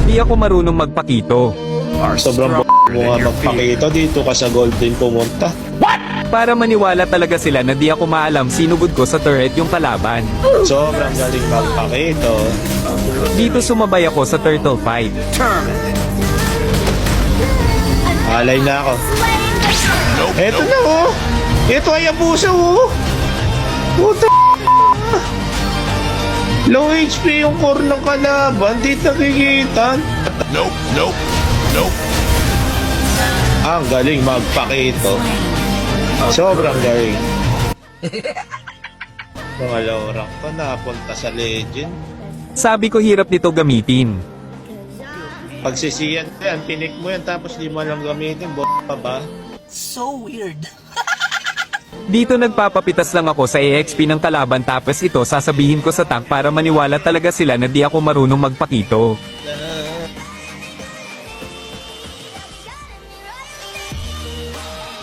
Di ako marunong magpakito. Sobrang mo nga magpakita dito ka sa Golden pumunta. Para maniwala talaga sila na di ako maalam sinugod ko sa turret yung kalaban. Sobrang galing magpakita. Dito sumabay ako sa turtle fight. Alay na ako. Eto na oh. Ito ay abuso oh. Puta. Low HP yung core ng kalaban. Di nakikita. Nope, nope, nope. Ang galing magpakito. Sobrang galing. Mga low rank to napunta sa legend. Sabi ko hirap nito gamitin. Pagsisiyan ko yan, pinik mo yan tapos di mo lang gamitin. Pa ba? So weird. Dito nagpapapitas lang ako sa EXP ng kalaban tapos ito sasabihin ko sa tank para maniwala talaga sila na di ako marunong magpakito.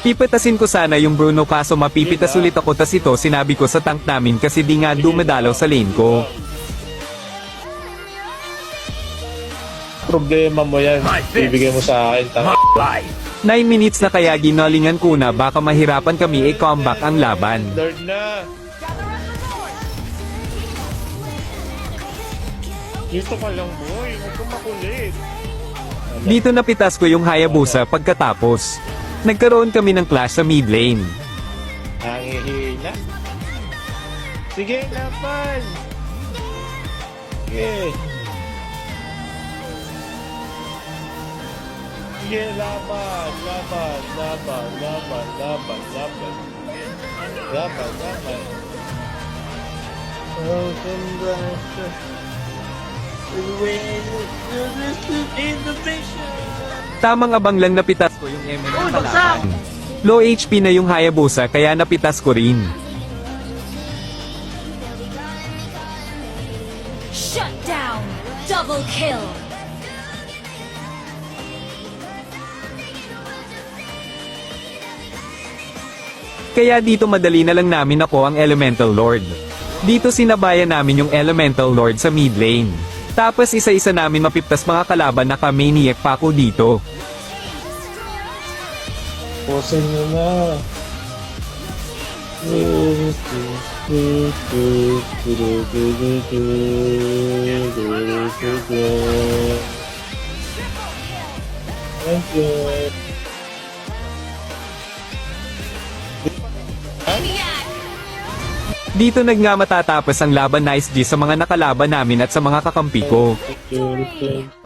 Pipitasin ko sana yung Bruno kaso mapipitas ulit ako tas ito sinabi ko sa tank namin kasi di nga dumadalaw sa lane ko. Problema mo yan. Ibigay mo sa akin. 9 minutes na kaya ginalingan ko na baka mahirapan kami i-comeback ang laban. Lord na. Dito ka lang boy. Huwag kang makulit. Dito napitas ko yung Hayabusa pagkatapos. Nagkaroon kami ng clash sa mid lane. Nangihina. Sige, laban. Sige. Sige, laban. Laban. Laban. Laban. Laban. Laban. Laban. Laban. Oh, Tamang abang lang napitas ko yung ML ng kalaban. Low HP na yung Hayabusa kaya napitas ko rin. Shut down! Double kill! Kaya dito madali na lang namin ako ang Elemental Lord. Dito sinabayan namin yung Elemental Lord sa mid lane. Tapos isa-isa namin mapiptas mga kalaban na ka-maniac pa ako dito. Posin mo na. Thank you. Dito nga matatapos ang laban Nice G sa mga nakalaban namin at sa mga kakampi ko. Thank you.